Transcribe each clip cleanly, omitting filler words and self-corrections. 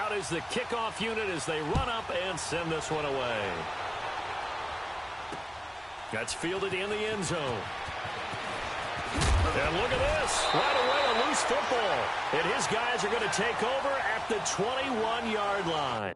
Out is the kickoff unit as they run up and send this one away. That's fielded in the end zone. And look at this. Right away, a loose football. And his guys are going to take over at the 21-yard line.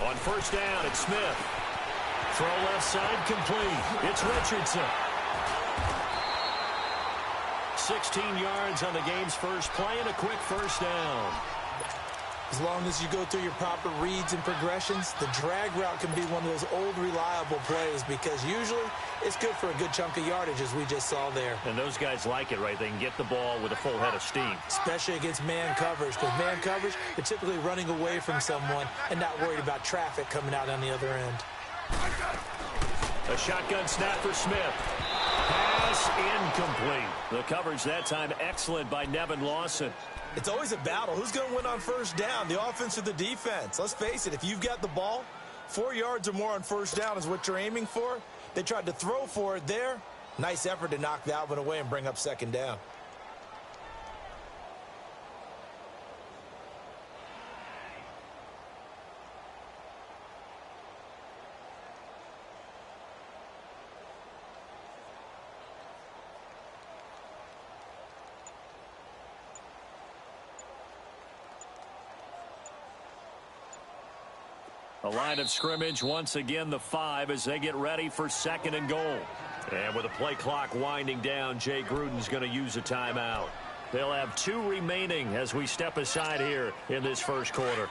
On first down, it's Smith. Throw left side complete. It's Richardson. 16 yards on the game's first play and a quick first down. As long as you go through your proper reads and progressions, the drag route can be one of those old reliable plays because usually it's good for a good chunk of yardage, as we just saw there. And those guys like it, right? They can get the ball with a full head of steam. Especially against man coverage, because man coverage, they're typically running away from someone and not worried about traffic coming out on the other end. A shotgun snap for Smith. Pass incomplete. The coverage that time excellent by Nevin Lawson. It's always a battle. Who's going to win on first down, the offense or the defense? Let's face it, if you've got the ball, 4 yards or more on first down is what you're aiming for. They tried to throw for it there. Nice effort to knock that one away and bring up second down. A line of scrimmage once again, the 5 as they get ready for second and goal. And with the play clock winding down, Jay Gruden's going to use a timeout. They'll have 2 remaining as we step aside here in this first quarter.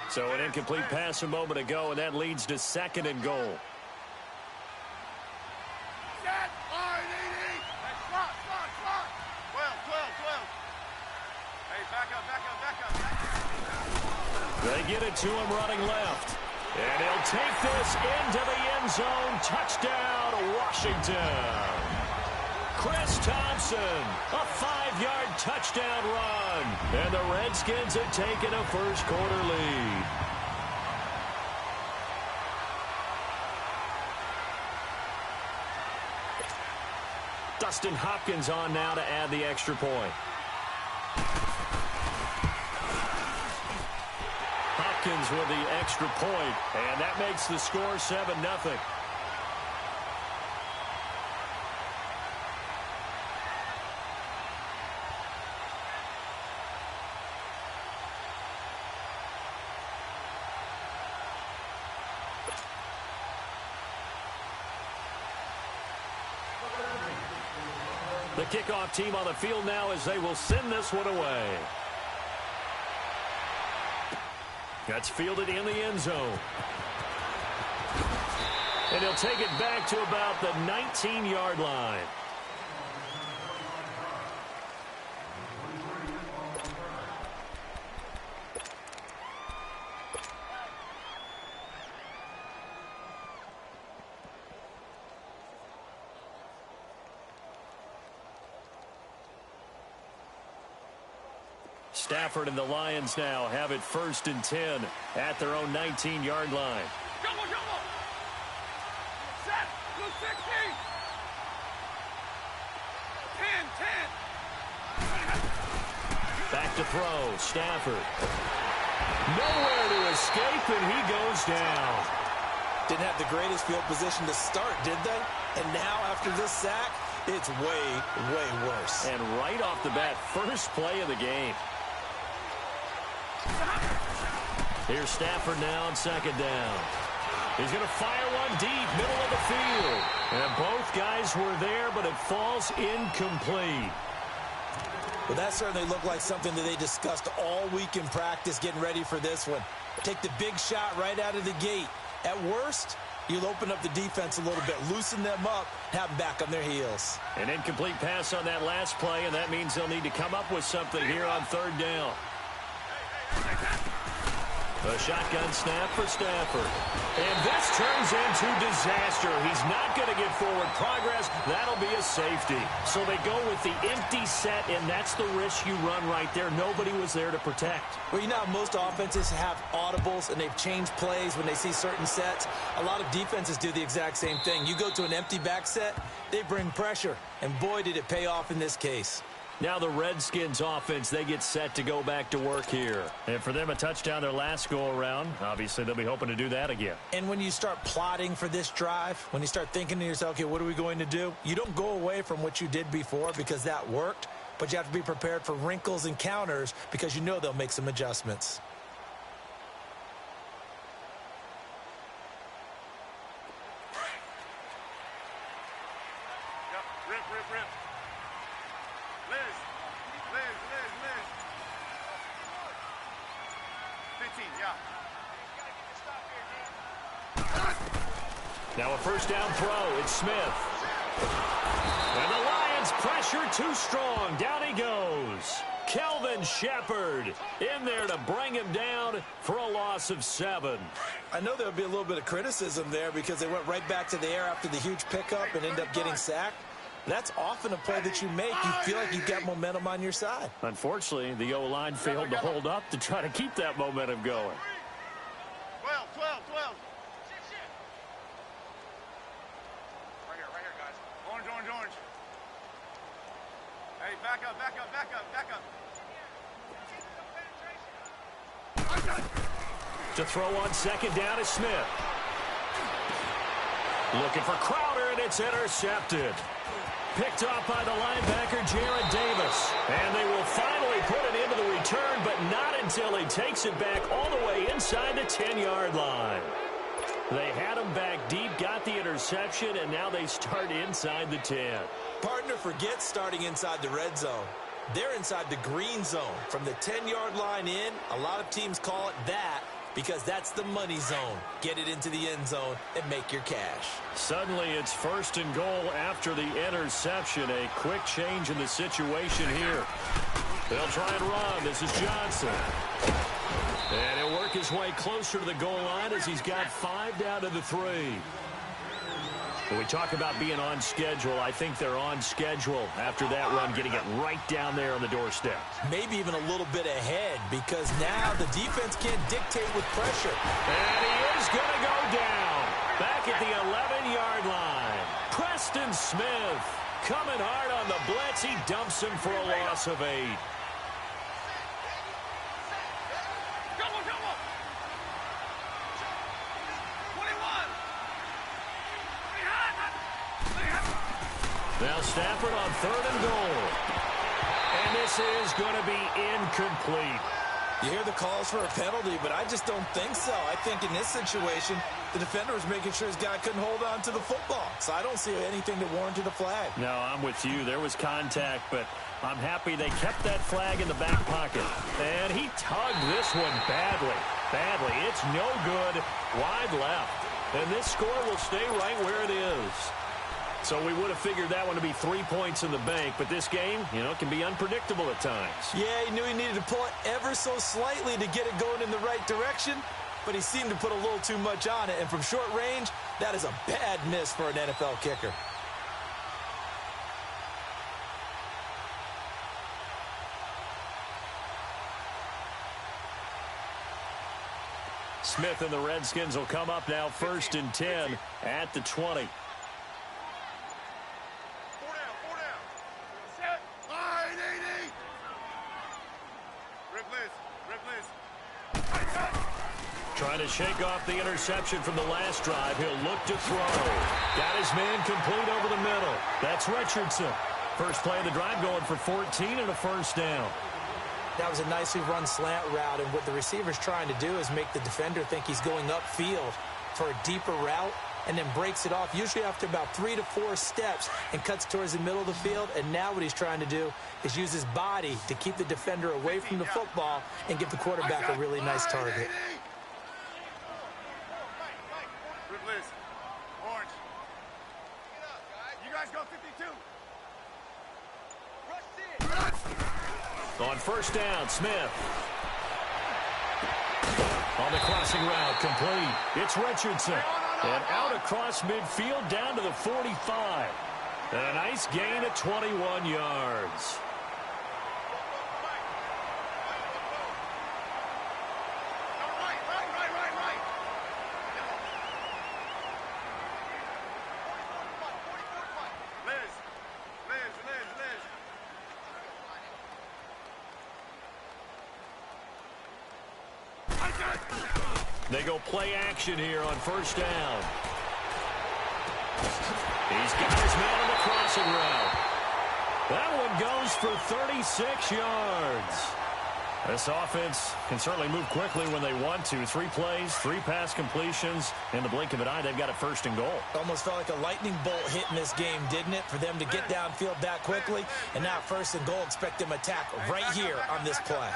So an incomplete pass a moment ago, and that leads to second and goal. They get it to him running left. And he'll take this into the end zone. Touchdown, Washington. Chris Thompson, a 5-yard touchdown run. And the Redskins have taken a first quarter lead. Dustin Hopkins on now to add the extra point. Hopkins with the extra point, and that makes the score 7-0. The kickoff team on the field now as they will send this one away. That's fielded in the end zone. And he'll take it back to about the 19-yard line. Stafford and the Lions now have it 1st and 10 at their own 19-yard line. Back to throw. Stafford. Nowhere to escape, and he goes down. Didn't have the greatest field position to start, did they? And now, after this sack, it's way, way worse. And right off the bat, first play of the game. Here's Stafford now on second down. He's going to fire one deep, middle of the field. And both guys were there, but it falls incomplete. Well, that certainly looked like something that they discussed all week in practice getting ready for this one. Take the big shot right out of the gate. At worst, you'll open up the defense a little bit, loosen them up, have them back on their heels. An incomplete pass on that last play, and that means they'll need to come up with something here on third down. A shotgun snap for Stafford. And this turns into disaster. He's not going to get forward progress. That'll be a safety. So they go with the empty set, and that's the risk you run right there. Nobody was there to protect. Well, you know how most offenses have audibles, and they've changed plays when they see certain sets. A lot of defenses do the exact same thing. You go to an empty back set, they bring pressure. And boy, did it pay off in this case. Now the Redskins offense, they get set to go back to work here. And for them, a touchdown their last go-around. Obviously, they'll be hoping to do that again. And when you start plotting for this drive, when you start thinking to yourself, okay, what are we going to do? You don't go away from what you did before because that worked, but you have to be prepared for wrinkles and counters because you know they'll make some adjustments. Rip. Liz. 15, yeah. Now a first down throw. It's Smith. And the Lions pressure too strong. Down he goes. Kelvin Shepherd in there to bring him down for a loss of 7. I know there'll be a little bit of criticism there because they went right back to the air after the huge pickup and end up getting sacked. That's often a play that you make. You feel like you've got momentum on your side. Unfortunately, the O-line failed to hold up to try to keep that momentum going. 12. Right here, guys. Orange. Hey, back up. To throw on second down is Smith. Looking for Crowder, and it's intercepted. Picked off by the linebacker, Jared Davis. And they will finally put it into the return, but not until he takes it back all the way inside the 10-yard line. They had him back deep, got the interception, and now they start inside the 10. Partner forgets starting inside the red zone. They're inside the green zone. From the 10-yard line in, a lot of teams call it that because that's the money zone. Get it into the end zone and make your cash. Suddenly it's first and goal after the interception. A quick change in the situation here. They'll try and run. This is Johnson. And he'll work his way closer to the goal line as he's got 5 down to the 3. When we talk about being on schedule, I think they're on schedule after that run, getting it right down there on the doorstep. Maybe even a little bit ahead because now the defense can't dictate with pressure. And he is going to go down back at the 11-yard line. Preston Smith coming hard on the blitz. He dumps him for a loss of 8. Now Stafford on 3rd and goal. And this is going to be incomplete. You hear the calls for a penalty, but I just don't think so. I think in this situation, the defender was making sure his guy couldn't hold on to the football. So I don't see anything that warranted a flag. No, I'm with you. There was contact, but I'm happy they kept that flag in the back pocket. And he tugged this one badly. It's no good. Wide left. And this score will stay right where it is. So we would have figured that one to be 3 points in the bank, but this game, can be unpredictable at times. Yeah, he knew he needed to pull it ever so slightly to get it going in the right direction, but he seemed to put a little too much on it, and from short range, that is a bad miss for an NFL kicker. Smith and the Redskins will come up now 1st and 10 at the 20. Trying to shake off the interception from the last drive. He'll look to throw. Got his man complete over the middle. That's Richardson. First play of the drive going for 14 and a first down. That was a nicely run slant route, and what the receiver's trying to do is make the defender think he's going upfield for a deeper route, and then breaks it off, usually after about 3 to 4 steps, and cuts towards the middle of the field. And now what he's trying to do is use his body to keep the defender away from the football and give the quarterback a really nice target. Orange. You guys go 52. On first down, Smith. On the crossing route, complete. It's Richardson. And out across midfield down to the 45. And a nice gain at 21 yards. They go play action here on first down. He's got his man on the crossing route. That one goes for 36 yards. This offense can certainly move quickly when they want to. 3 plays, 3 pass completions. In the blink of an eye, they've got it first and goal. Almost felt like a lightning bolt hit in this game, didn't it? For them to get downfield that quickly. And now first and goal, expect them to attack right here on this play.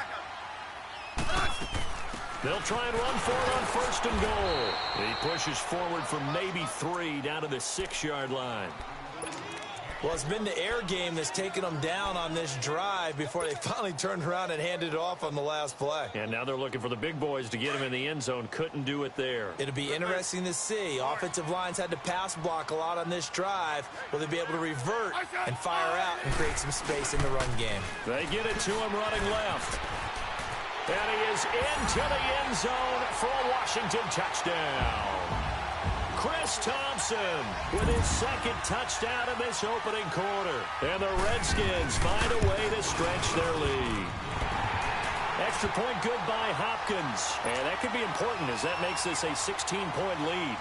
They'll try and run for it on first and goal. He pushes forward for maybe 3 down to the 6-yard line. Well, it's been the air game that's taken them down on this drive before they finally turned around and handed it off on the last play. And now they're looking for the big boys to get him in the end zone. Couldn't do it there. It'll be interesting to see. Offensive lines had to pass block a lot on this drive. Will they be able to revert and fire out and create some space in the run game? They get it to him running left. And he is into the end zone for a Washington touchdown. Chris Thompson with his second touchdown in this opening quarter. And the Redskins find a way to stretch their lead. Extra point good by Hopkins. And that could be important as that makes this a 16-point lead.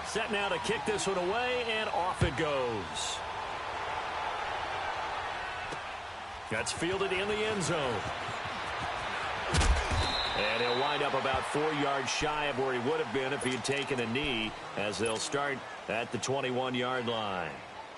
Set now to kick this one away, and off it goes. That's fielded in the end zone. And he'll wind up about 4 yards shy of where he would have been if he had taken a knee, as they'll start at the 21-yard line.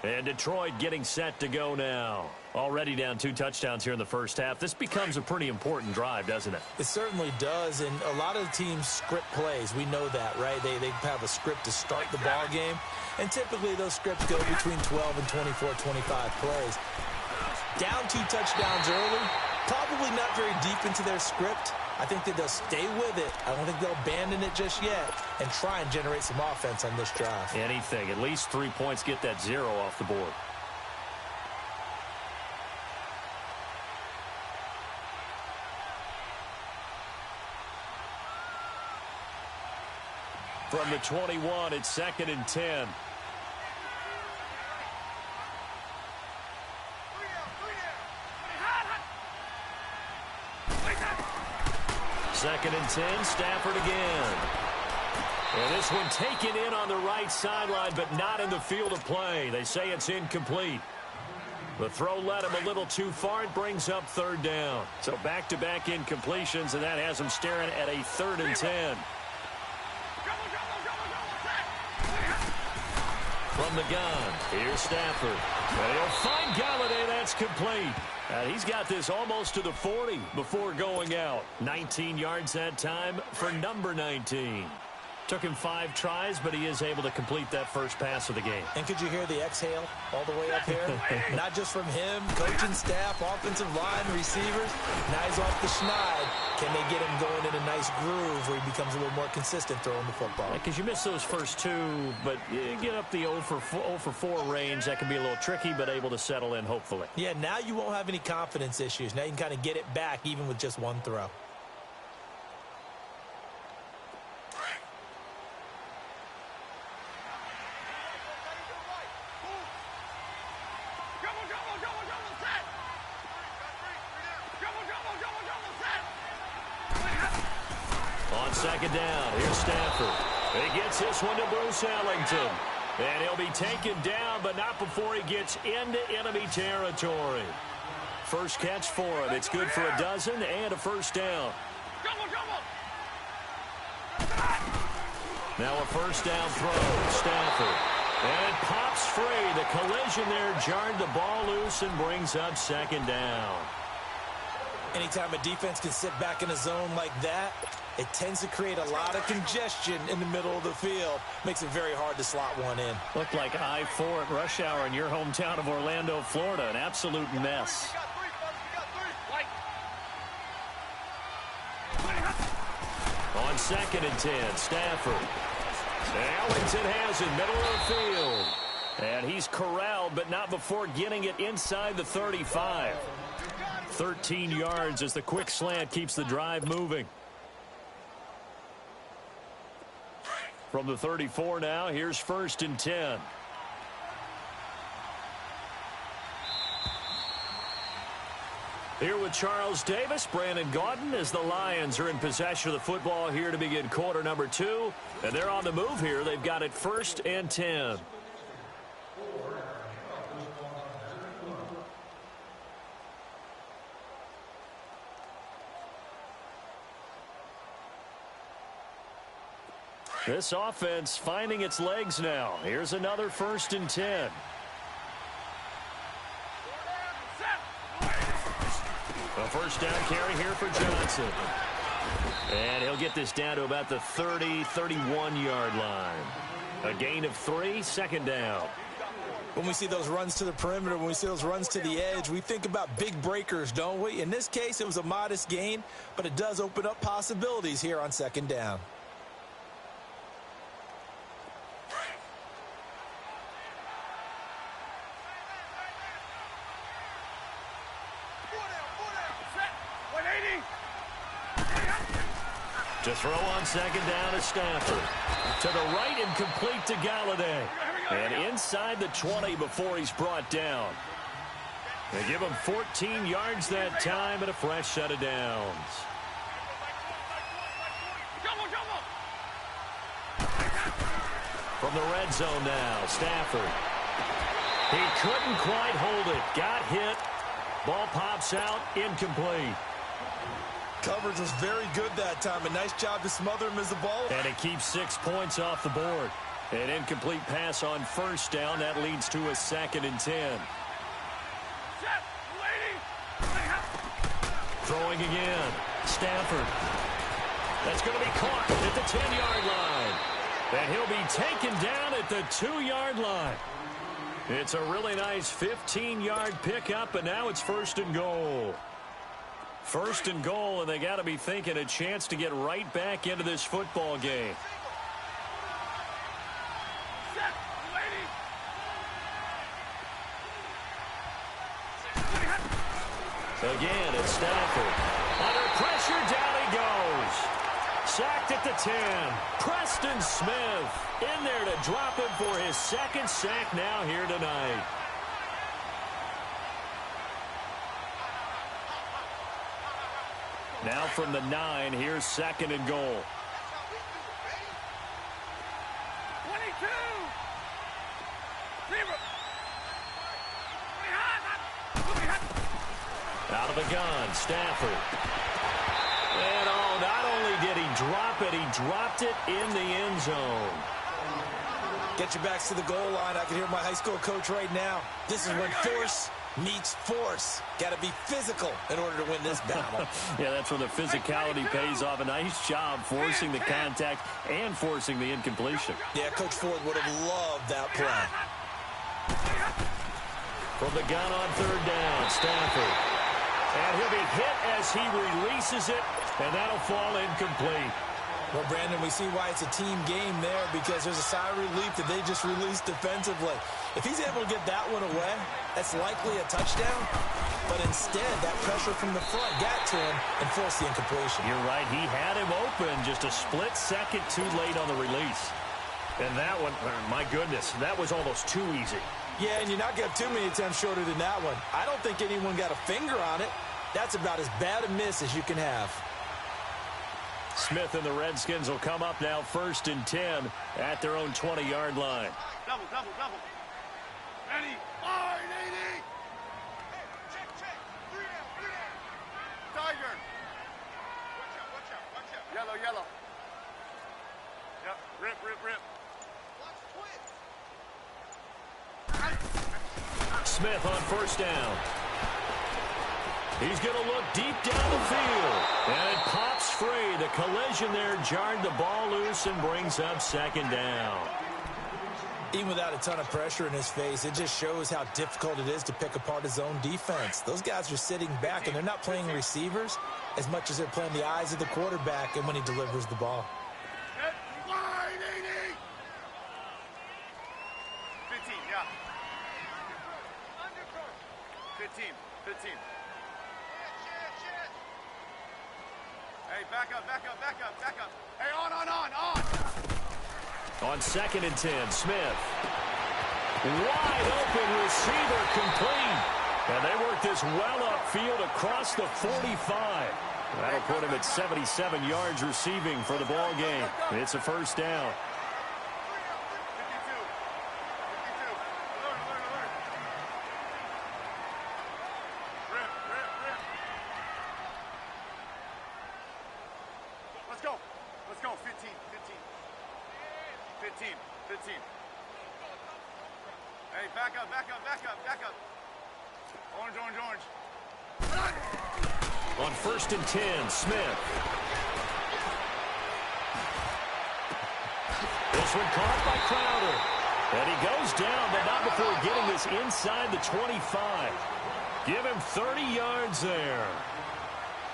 And Detroit getting set to go now. Already down 2 touchdowns here in the first half. This becomes a pretty important drive, doesn't it? It certainly does, and a lot of the teams script plays. We know that, right? They have a script to start the ball game, and typically those scripts go between 12 and 24, 25 plays. Down 2 touchdowns early, probably not very deep into their script. I think that they'll stay with it. I don't think they'll abandon it just yet and try and generate some offense on this drive. Anything. At least 3 points, get that 0 off the board. From the 21, it's 2nd and 10. Second and 10, Stafford again. And this one taken in on the right sideline, but not in the field of play. They say it's incomplete. The throw led him a little too far. It brings up 3rd down. So back-to-back incompletions, and that has him staring at a 3rd and 10. From the gun, here's Stafford. And he'll find Galladay. That's complete. He's got this almost to the 40 before going out. 19 yards that time for number 19. Took him 5 tries, but he is able to complete that first pass of the game. And could you hear the exhale all the way up here? Not just from him, coaching staff, offensive line, receivers. Now he's off the schneid. Can they get him going in a nice groove where he becomes a little more consistent throwing the football? Because you miss those first 2, but you get up the 0 for 4 range. That can be a little tricky, but able to settle in, hopefully. Yeah, now you won't have any confidence issues. Now you can kind of get it back even with just 1 throw. on second down. Here's Stafford. He gets this one to Bruce Ellington. And he'll be taken down, but not before he gets into enemy territory. First catch for him. It's good for a dozen and a first down. Now a first down throw. Stafford. And it pops free. The collision there jarred the ball loose and brings up second down. Anytime a defense can sit back in a zone like that, it tends to create a lot of congestion in the middle of the field. Makes it very hard to slot one in. Looked like I-4 at rush hour in your hometown of Orlando, Florida. An absolute mess. On second and 10, Stafford. Ellington has it, middle of the field. And he's corralled, but not before getting it inside the 35. 13 yards as the quick slant keeps the drive moving. From the 34 now, here's first and 10. Here with Charles Davis, Brandon Gaudin, as the Lions are in possession of the football here to begin quarter number 2. And they're on the move here. They've got it first and 10. This offense finding its legs now. Here's another first and 10. A first down carry here for Johnson. And he'll get this down to about the 30, 31-yard line. A gain of 3, second down. When we see those runs to the perimeter, when we see those runs to the edge, we think about big breakers, don't we? In this case, it was a modest gain, but it does open up possibilities here on second down. To throw on second down is Stafford. To the right and complete to Galladay. And inside the 20 before he's brought down. They give him 14 yards that time and a fresh set of downs. From the red zone now, Stafford. He couldn't quite hold it. Got hit. Ball pops out, incomplete. Coverage was very good that time. A nice job to smother him as the ball. And it keeps 6 points off the board. An incomplete pass on first down. That leads to a second and 10. Throwing again. Stafford. That's going to be caught at the 10-yard line. And he'll be taken down at the 2-yard line. It's a really nice 15-yard pickup, and now it's first and goal. First and goal, and they got to be thinking a chance to get right back into this football game. Again, it's Stafford. Under pressure, down he goes. Sacked at the 10. Preston Smith in there to drop him for his second sack now here tonight. Now from the 9, here's second and goal. 22. Out of the gun, Stafford. And not only did he drop it, he dropped it in the end zone. Get your backs to the goal line. I can hear my high school coach right now. This is when force meets force. Got to be physical in order to win this battle. Yeah, that's where the physicality pays off. A nice job forcing the contact and forcing the incompletion. Yeah, Coach Ford would have loved that play. From the gun on third down, Stafford. And he'll be hit as he releases it, and that'll fall incomplete. Well, Brandon, we see why it's a team game there, because there's a sigh of relief that they just released defensively. If he's able to get that one away, that's likely a touchdown. But instead, that pressure from the front got to him and forced the incompletion. You're right. He had him open just a split second too late on the release. And that one, my goodness, that was almost too easy. Yeah, and you're not going to have too many attempts shorter than that one. I don't think anyone got a finger on it. That's about as bad a miss as you can have. Smith and the Redskins will come up now 1st and 10 at their own 20-yard line. Double. Ready? Fire, 80. Hey, check. 3 down. Tiger. Watch out. Yellow. Yep, rip. Smith on 1st down. He's going to look deep down the field. And it pops free. The collision there jarred the ball loose and brings up 2nd down. Even without a ton of pressure in his face, it just shows how difficult it is to pick apart his own defense. Those guys are sitting back, and they're not playing receivers as much as they're playing the eyes of the quarterback and when he delivers the ball. 15, yeah. 15. Hey, back up. Hey, on. On 2nd and 10, Smith. Wide open receiver complete. And they work this well upfield across the 45. That'll put him at 77 yards receiving for the ball game. It's a 1st down. 52. Alert. Rip. Let's go. 15. 15. Hey, back up. Orange. On 1st and 10, Smith. This one caught by Crowder. And he goes down, but not before getting this inside the 25. Give him 30 yards there.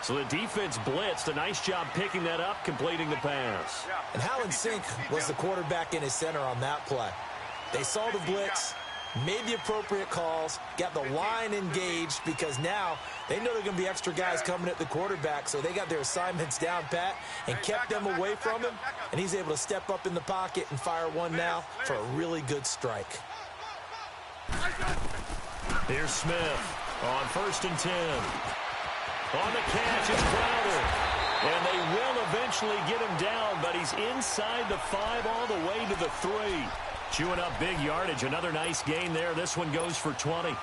So the defense blitzed. A nice job picking that up, completing the pass. And Hallen Sink was the quarterback in his center on that play. They saw the blitz, made the appropriate calls, got the line engaged because now they know there are going to be extra guys coming at the quarterback, so they got their assignments down pat and kept them away from him, and he's able to step up in the pocket and fire one now for a really good strike. Here's Smith on 1st and 10. On the catch, it's Crowder. And they will eventually get him down, but he's inside the 5 all the way to the 3. Chewing up big yardage. Another nice gain there. This one goes for 20.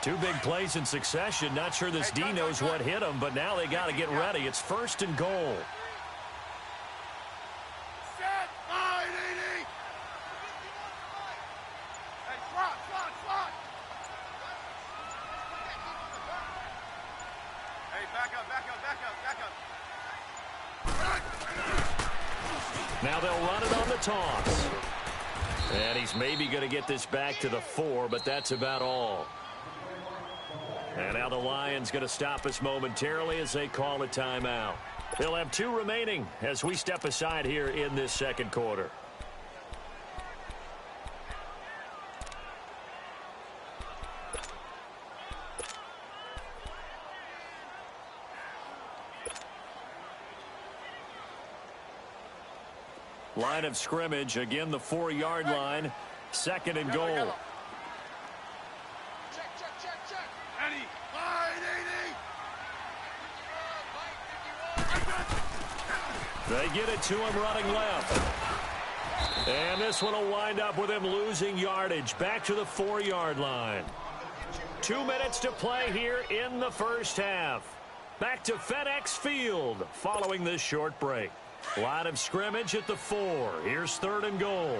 Two big plays in succession. Not sure this D knows what hit him, but now they got to get ready. It's 1st and goal. Now they'll run it on the toss. And he's maybe going to get this back to the 4, but that's about all. And now the Lions going to stop us momentarily as they call a timeout. They'll have 2 remaining as we step aside here in this 2nd quarter. Line of scrimmage, again the 4-yard line. 2nd and goal. Check. Ready, 580. They get it to him running left. And this one will wind up with him losing yardage. Back to the 4-yard line. 2 minutes to play here in the 1st half. Back to FedEx Field following this short break. Line of scrimmage at the 4. Here's 3rd and goal.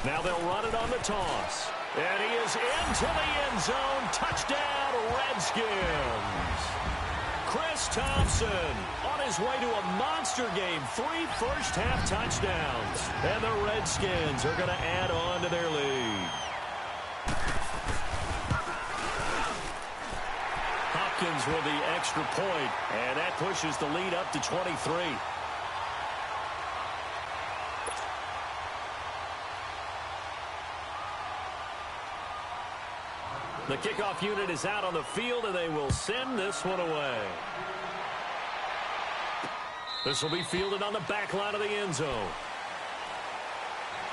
Now they'll run it on the toss. And he is into the end zone. Touchdown, Redskins. Chris Thompson on his way to a monster game. 3 first-half touchdowns. And the Redskins are going to add on to their lead. Hopkins with the extra point, and that pushes the lead up to 23. The kickoff unit is out on the field, and they will send this one away. This will be fielded on the back line of the end zone.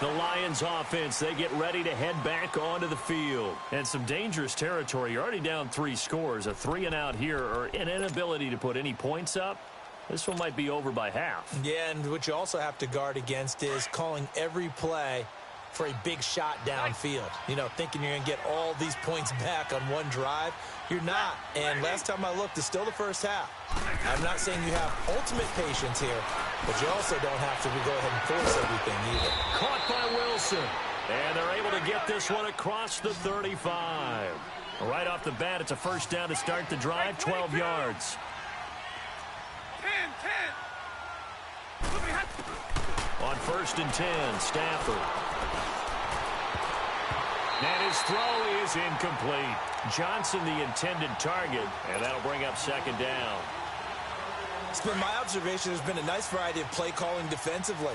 The Lions offense, they get ready to head back onto the field. And some dangerous territory. You're already down 3 scores. A 3-and-out here, or an inability to put any points up. This one might be over by half. Yeah, and what you also have to guard against is calling every play for a big shot downfield. You know, thinking you're going to get all these points back on one drive. You're not. And last time I looked, it's still the first half. I'm not saying you have ultimate patience here, but you also don't have to go ahead and force everything either. Caught by Wilson. And they're able to get this one across the 35. Right off the bat, it's a first down to start the drive, 12 yards. 10. On 1st and 10, Stafford. And his throw is incomplete. Johnson, the intended target, and that'll bring up 2nd down. It's been my observation there's been a nice variety of play calling defensively.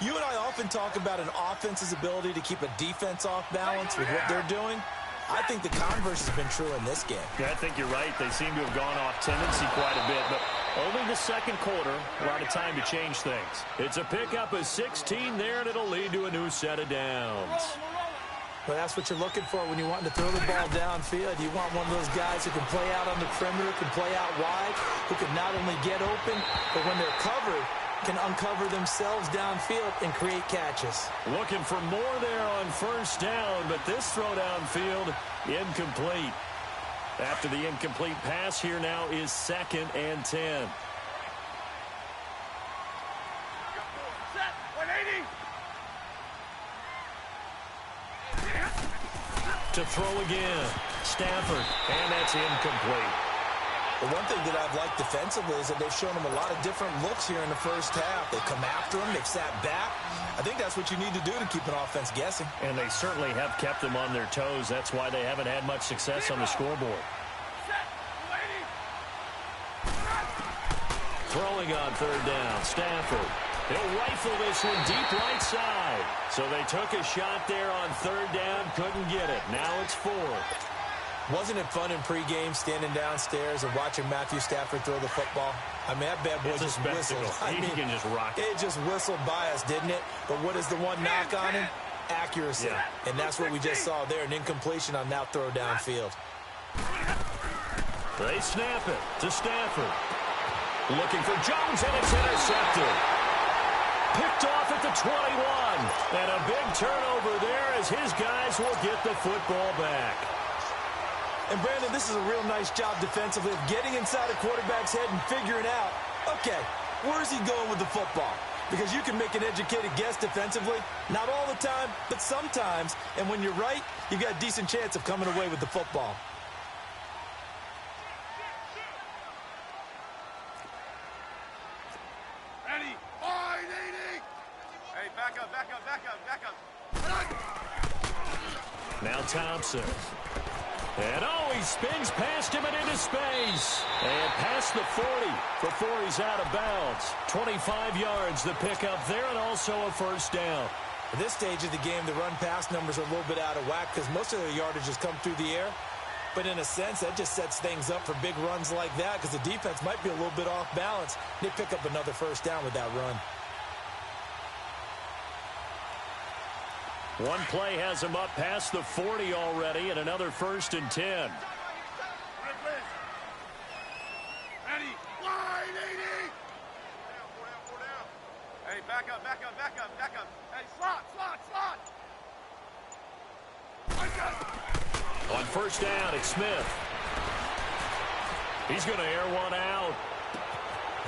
You and I often talk about an offense's ability to keep a defense off balance with what they're doing. I think the converse has been true in this game. Yeah, I think you're right. They seem to have gone off tendency quite a bit, but only the second quarter, a lot of time to change things. It's a pickup of 16 there, and it'll lead to a new set of downs. Well, that's what you're looking for when you're wanting to throw the ball downfield. You want one of those guys who can play out on the perimeter, can play out wide, who can not only get open, but when they're covered, can uncover themselves downfield and create catches. Looking for more there on 1st down, but this throw downfield incomplete. After the incomplete pass, here now is 2nd and 10. To throw again, Stafford, and that's incomplete. The one thing that I've liked defensively is that they've shown them a lot of different looks here in the first half. They've come after them, they've sat back. I think that's what you need to do to keep an offense guessing. And they certainly have kept them on their toes. That's why they haven't had much success on the scoreboard. Throwing on 3rd down, Stafford. He'll rifle this one deep right side. So they took a shot there on 3rd down, couldn't get it. Now it's 4th. Wasn't it fun in pregame standing downstairs and watching Matthew Stafford throw the football? I mean, that bad boy just whistled. He can just rock it. It just whistled by us, didn't it? But what is the one knock on him? Accuracy. Yeah. And that's what we just saw there, an incompletion on that throw downfield. They snap it to Stafford. Looking for Jones, and it's intercepted. Picked off at the 21. And a big turnover there as his guys will get the football back. And, Brandon, this is a real nice job defensively of getting inside a quarterback's head and figuring out, okay, where's he going with the football? Because you can make an educated guess defensively. Not all the time, but sometimes. And when you're right, you've got a decent chance of coming away with the football. Ready? Wide 80. Hey, back up. Now Thompson. And he spins past him and into space. And past the 40 before he's out of bounds. 25 yards, the pickup there, and also a 1st down. At this stage of the game, the run-pass numbers are a little bit out of whack because most of their yardage has come through the air. But in a sense, that just sets things up for big runs like that because the defense might be a little bit off balance. They pick up another 1st down with that run. One play has him up past the 40 already, and another 1st and 10. Ready? Wide 80. Four down. Hey, back up. Hey, slot. On 1st down, it's Smith. He's going to air one out.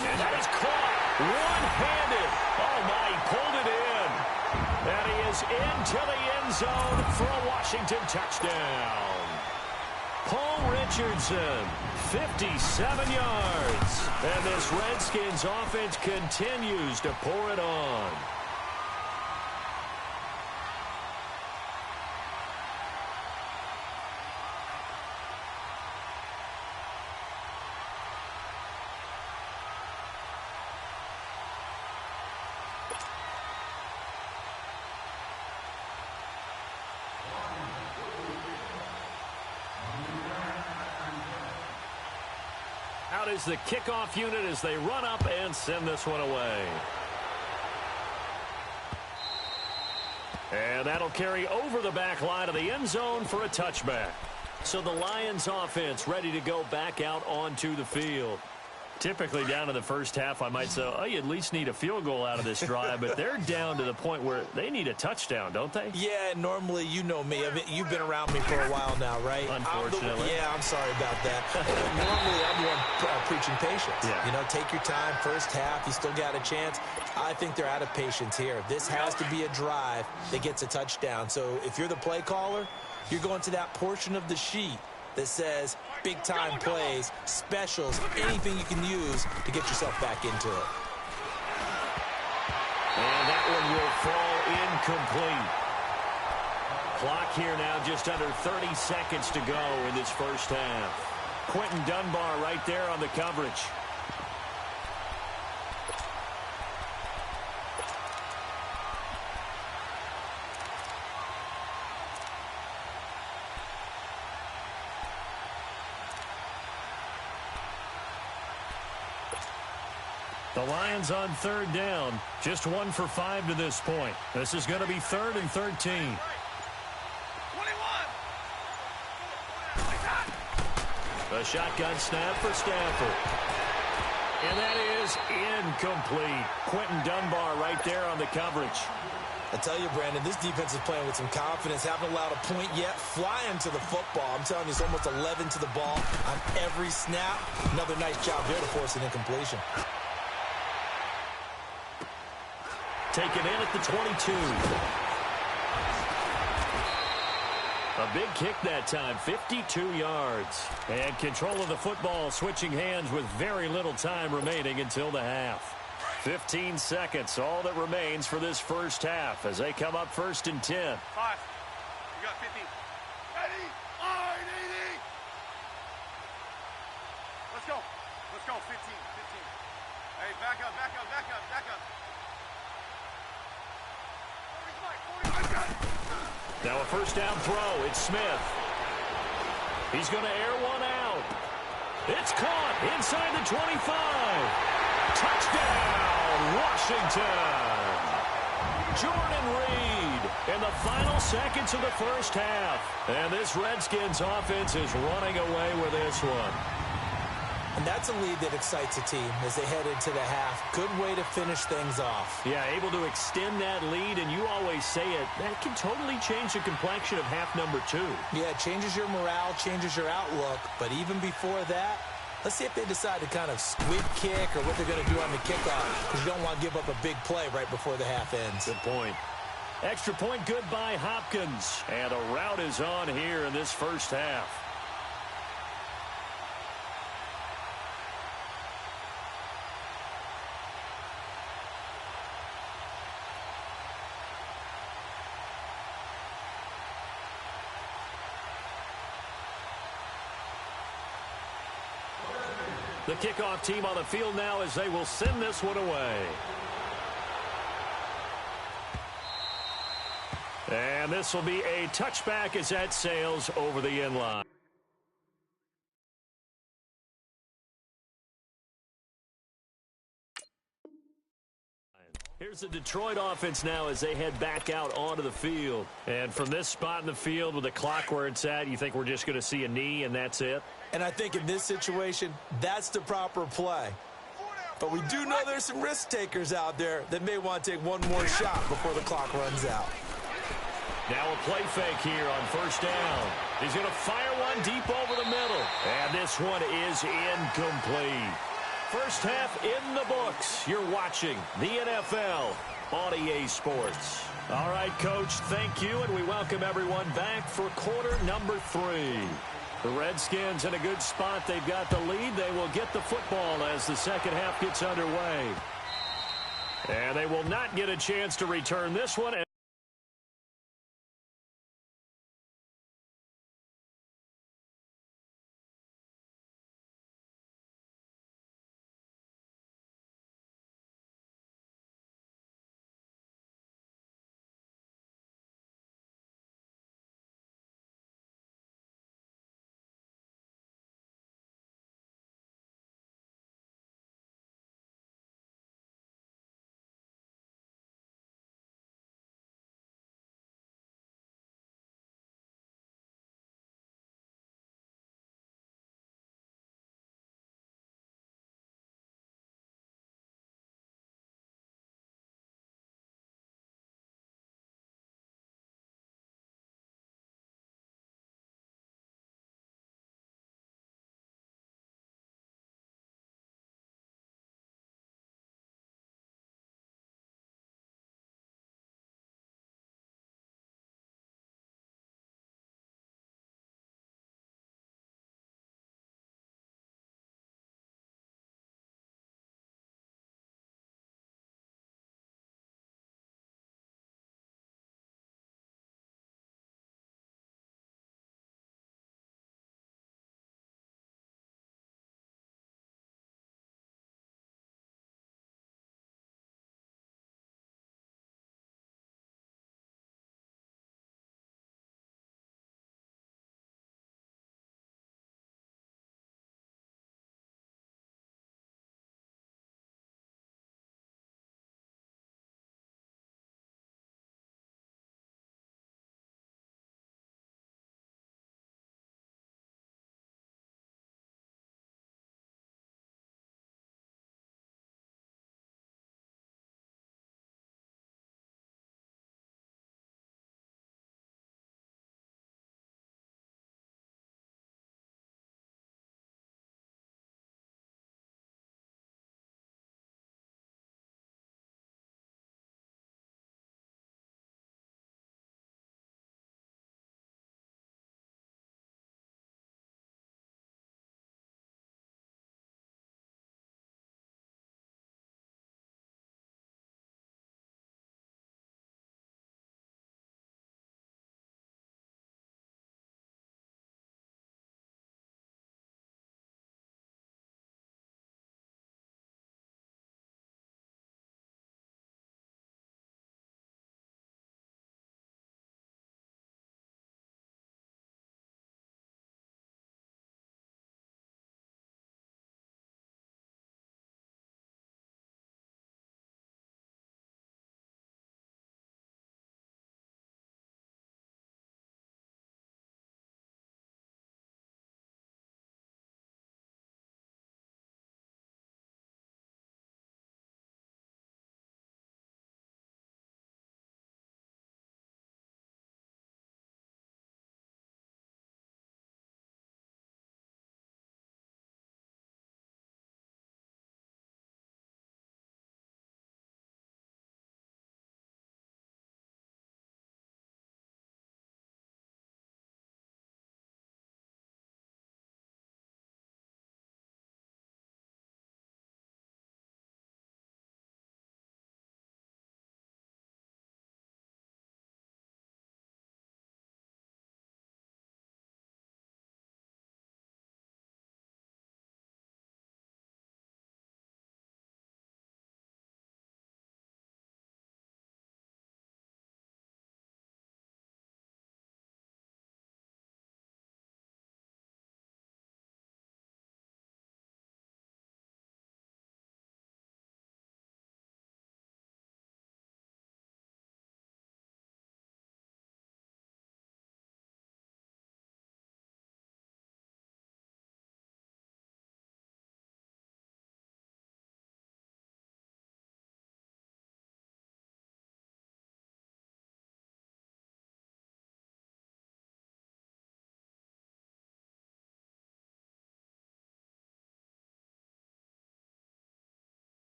And that is caught one-handed. Oh, my, he pulled it in. And he is into the end zone for a Washington touchdown. Paul Richardson, 57 yards. And this Redskins offense continues to pour it on. is the kickoff unit as they run up and send this one away. And that'll carry over the back line of the end zone for a touchback. So the Lions offense ready to go back out onto the field. Typically down in the first half, I might say, oh, you at least need a field goal out of this drive, but they're down to the point where they need a touchdown, don't they? Yeah, normally, you know me. I mean, you've been around me for a while now, right? Unfortunately. I'm sorry about that. Normally, I'm the one preaching patience. Yeah. You know, take your time. First half, you still got a chance. I think they're out of patience here. This has to be a drive that gets a touchdown. So if you're the play caller, you're going to that portion of the sheet that says big-time plays, specials, anything you can use to get yourself back into it. And that one will fall incomplete. Clock here now just under 30 seconds to go in this first half. Quentin Dunbar right there on the coverage. The Lions on third down. Just 1 for 5 to this point. This is going to be 3rd and 13. 21. A shotgun snap for Stafford. And that is incomplete. Quentin Dunbar right there on the coverage. I tell you, Brandon, this defense is playing with some confidence. Haven't allowed a point yet. Flying to the football. I'm telling you, it's almost 11 to the ball on every snap. Another nice job there to force an incompletion. Taken in at the 22. A big kick that time, 52 yards. And control of the football switching hands with very little time remaining until the half. 15 seconds, all that remains for this first half as they come up 1st and 10. 5. You got 50. Ready? Line, 80. Let's go. Let's go. 15. Hey, back up. Now a first down throw. It's Smith. He's going to air one out. It's caught inside the 25. Touchdown, Washington. Jordan Reed in the final seconds of the first half. And this Redskins offense is running away with this one. And that's a lead that excites a team as they head into the half. Good way to finish things off. Yeah, able to extend that lead, and you always say it, that can totally change the complexion of half number 2. Yeah, it changes your morale, changes your outlook. But even before that, let's see if they decide to kind of squib kick or what they're going to do on the kickoff, because you don't want to give up a big play right before the half ends. Good point. Extra point good by Hopkins. And a rout is on here in this first half. The kickoff team on the field now as they will send this one away. And this will be a touchback as that sails over the end line. Here's the Detroit offense now as they head back out onto the field. And from this spot in the field with the clock where it's at, you think we're just going to see a knee and that's it? And I think in this situation, that's the proper play. But we do know there's some risk takers out there that may want to take one more shot before the clock runs out. Now a play fake here on first down. He's going to fire one deep over the middle. And this one is incomplete. First half in the books. You're watching the NFL on EA Sports. All right, Coach, thank you, and we welcome everyone back for quarter number 3. The Redskins in a good spot. They've got the lead. They will get the football as the second half gets underway. And they will not get a chance to return this one.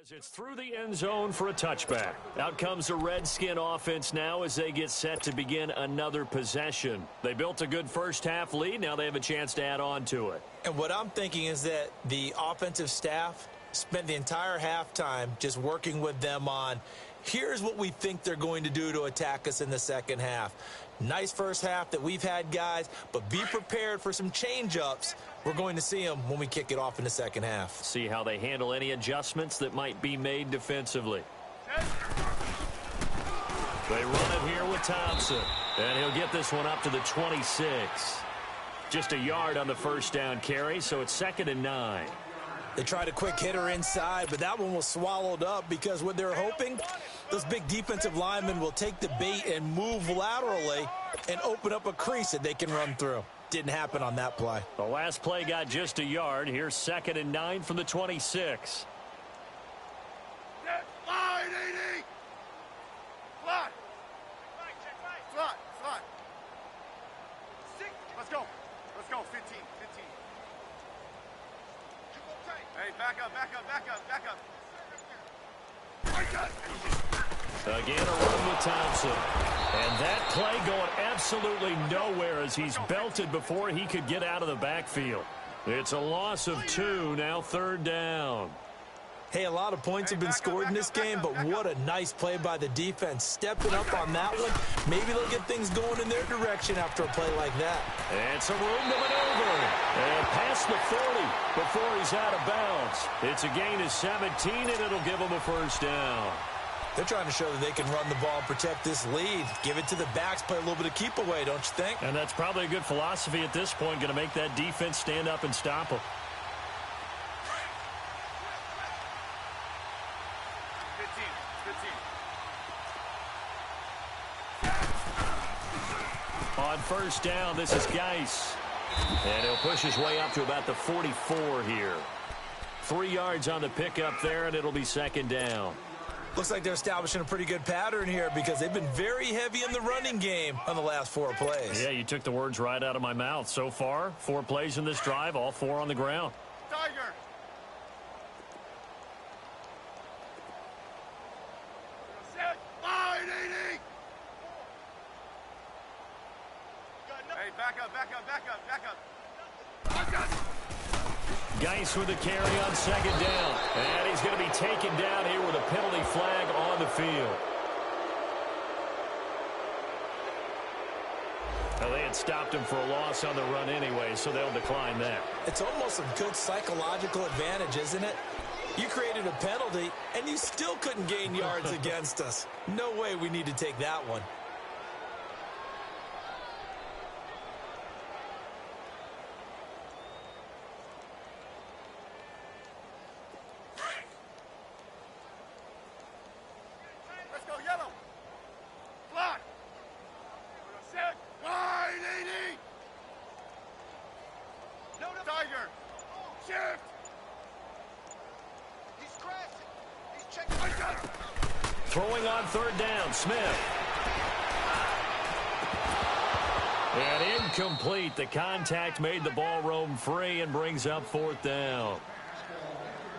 As it's through the end zone for a touchback. Out comes the Redskin offense now as they get set to begin another possession. They built a good first half lead. Now they have a chance to add on to it. And what I'm thinking is that the offensive staff spent the entire halftime just working with them on, here's what we think they're going to do to attack us in the second half. Nice first half that we've had, guys, but be prepared for some change-ups. We're going to see them when we kick it off in the second half. See how they handle any adjustments that might be made defensively. They run it here with Thompson, and he'll get this one up to the 26. Just a yard on the first down carry, so it's 2nd and 9. They tried a quick hitter inside, but that one was swallowed up because what they're hoping, those big defensive linemen will take the bait and move laterally and open up a crease that they can run through. Didn't happen on that play. The last play got just a yard. Here's 2nd and 9 from the 26. Line, 80. Flat. Flat. Flat. Let's go. Let's go. 15. Hey, back up. Again, a run with Thompson. And that play going absolutely nowhere as he's belted before he could get out of the backfield. It's a loss of 2, now 3rd down. Hey, a lot of points have been scored in this game, but what a nice play by the defense. Stepping up on that one, maybe they'll get things going in their direction after a play like that. And some room to maneuver. And past the 40 before he's out of bounds. It's a gain of 17, and it'll give him a first down. They're trying to show that they can run the ball, protect this lead. Give it to the backs, play a little bit of keep away, don't you think? And that's probably a good philosophy at this point, going to make that defense stand up and stop them. 15. On first down, this is Geis. And he'll push his way up to about the 44 here. 3 yards on the pickup there, and it'll be 2nd down. Looks like they're establishing a pretty good pattern here because they've been very heavy in the running game on the last 4 plays. Yeah, you took the words right out of my mouth. So far, 4 plays in this drive, all 4 on the ground. Tiger. Line, 80. Hey, back up. Geis with the carry on 2nd down. And he's going to be taken down here with a penalty flag on the field. Well, they had stopped him for a loss on the run anyway, so they'll decline that. It's almost a good psychological advantage, isn't it? You created a penalty, and you still couldn't gain yards against us. No way we need to take that one. Throwing on 3rd down, Smith. And incomplete. The contact made the ball roam free and brings up 4th down.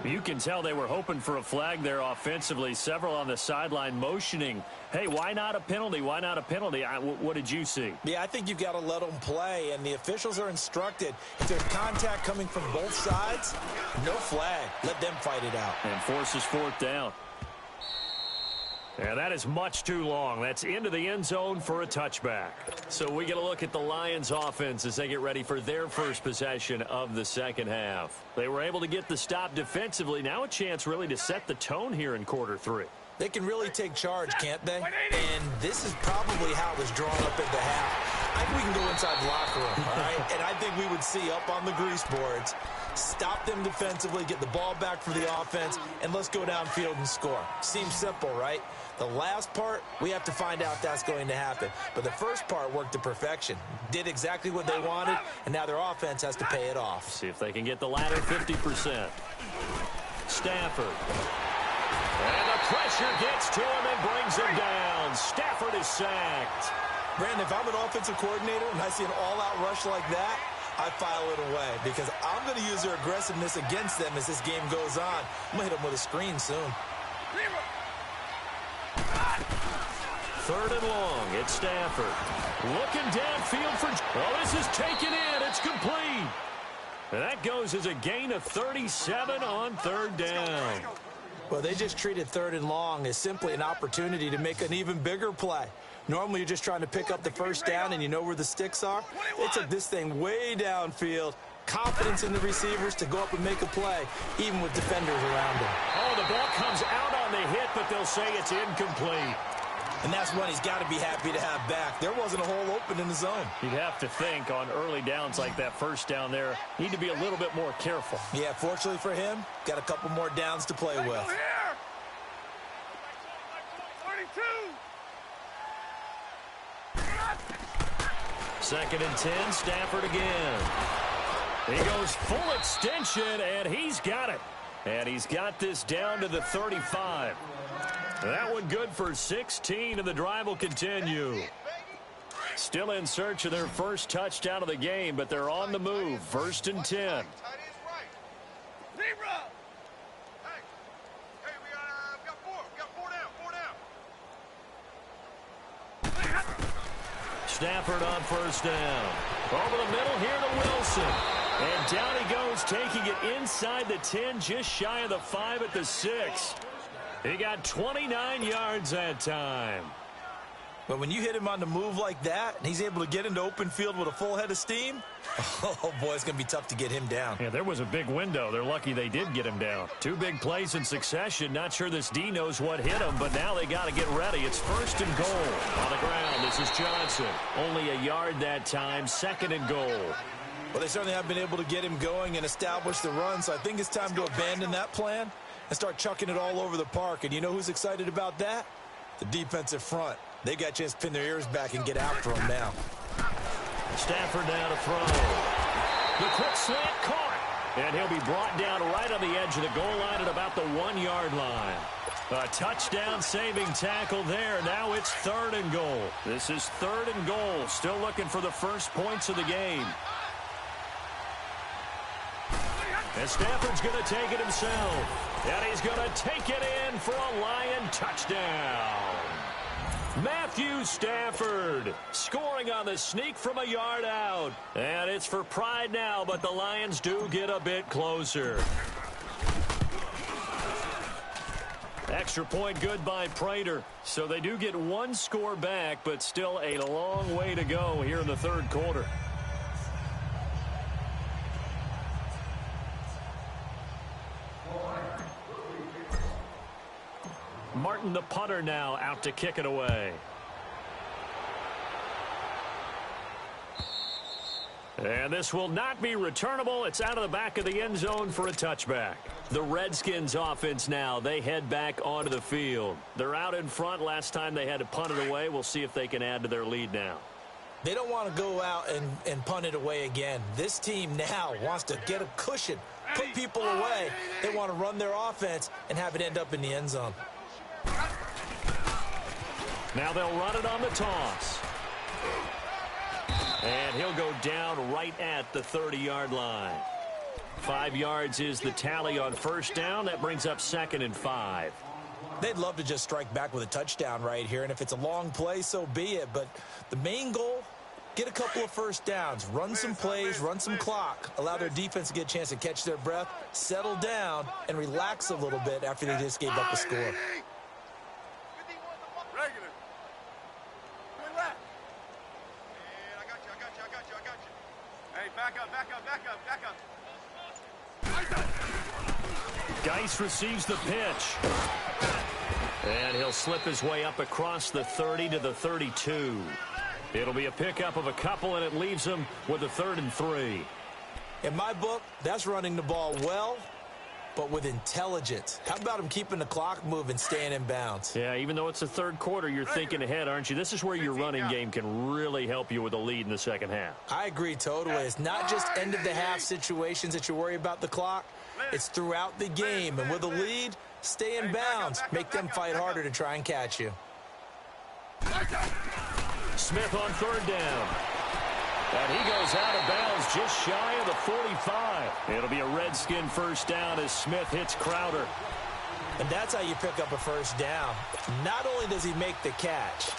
You can tell they were hoping for a flag there offensively. Several on the sideline motioning, hey, why not a penalty? Why not a penalty? What did you see? Yeah, I think you've got to let them play, and the officials are instructed. If there's contact coming from both sides, no flag. Let them fight it out. And forces 4th down. And that is much too long. That's into the end zone for a touchback. So we get a look at the Lions offense as they get ready for their first possession of the second half. They were able to get the stop defensively. Now a chance really to set the tone here in quarter 3. They can really take charge, can't they? And this is probably how it was drawn up at the half. I think we can go inside the locker room, all right? And I think we would see up on the grease boards, stop them defensively, get the ball back for the offense, and let's go downfield and score. Seems simple, right? The last part, we have to find out if that's going to happen. But the first part worked to perfection. Did exactly what they wanted, and now their offense has to pay it off. See if they can get the latter 50%. Stafford. And the pressure gets to him and brings him down. Stafford is sacked. Brandon, if I'm an offensive coordinator and I see an all-out rush like that, I file it away because I'm going to use their aggressiveness against them as this game goes on. I'm going to hit them with a screen soon. Third and long. It's Stafford. Looking downfield for... Oh, this is taken in. It's complete. And that goes as a gain of 37 on third down. Well, they just treated third and long as simply an opportunity to make an even bigger play. Normally, you're just trying to pick up the first down and you know where the sticks are. They took this thing way downfield. Confidence in the receivers to go up and make a play, even with defenders around them. Oh, the ball comes out on the hit, but they'll say it's incomplete. And that's one he's got to be happy to have back. There wasn't a hole open in the zone. You'd have to think on early downs like that first down there, need to be a little bit more careful. Yeah, fortunately for him, got a couple more downs to play with. 42. Second and 10, Stafford again. He goes full extension, and he's got it. And he's got this down to the 35. That one good for 16, and the drive will continue. Still in search of their first touchdown of the game, but they're on the move. First and 10. Stafford on first down. Over the middle here to Wilson. And down he goes, taking it inside the 10, just shy of the 5 at the 6. He got 29 yards that time. But when you hit him on the move like that, and he's able to get into open field with a full head of steam, oh, boy, it's going to be tough to get him down. Yeah, there was a big window. They're lucky they did get him down. Two big plays in succession. Not sure this D knows what hit him, but now they got to get ready. It's first and goal. On the ground, this is Johnson. Only a yard that time, second and goal. Well, they certainly have been able to get him going and establish the run, so I think it's time to abandon that plan and start chucking it all over the park. And you know who's excited about that? The defensive front. They got a chance to pin their ears back and get after him now. Stafford now to throw. The quick slant caught. And he'll be brought down right on the edge of the goal line at about the 1-yard line. A touchdown-saving tackle there. Now it's third and goal. This is third and goal. Still looking for the first points of the game. And Stafford's going to take it himself. And he's going to take it in for a Lion touchdown. Matthew Stafford scoring on the sneak from a yard out. And it's for pride now, but the Lions do get a bit closer. Extra point good by Prater. So they do get one score back, but still a long way to go here in the third quarter. Martin, the punter, now out to kick it away. And this will not be returnable. It's out of the back of the end zone for a touchback. The Redskins offense now, they head back onto the field. They're out in front. Last time they had to punt it away. We'll see if they can add to their lead now. They don't want to go out and punt it away again. This team now wants to get a cushion, put people away. They want to run their offense and have it end up in the end zone. Now they'll run it on the toss. And he'll go down right at the 30-yard line. 5 yards is the tally on first down. That brings up second and 5. They'd love to just strike back with a touchdown right here, and if it's a long play, so be it. But the main goal, get a couple of first downs, run some plays, run some clock, allow their defense to get a chance to catch their breath, settle down, and relax a little bit after they just gave up a score. Geis receives the pitch. And he'll slip his way up across the 30 to the 32. It'll be a pickup of a couple, and it leaves him with a 3rd and 3. In my book, that's running the ball well, but with intelligence. How about him keeping the clock moving, staying in bounds? Yeah, even though it's the third quarter, you're thinking ahead, aren't you? This is where your running game can really help you with a lead in the second half. I agree totally. It's not just end-of-the-half situations that you worry about the clock. It's throughout the game. And with a lead, stay in bounds. Make them fight harder to try and catch you. Smith on third down. And he goes out of bounds just shy of the 45. It'll be a Redskin first down as Smith hits Crowder. And that's how you pick up a first down. Not only does he make the catch,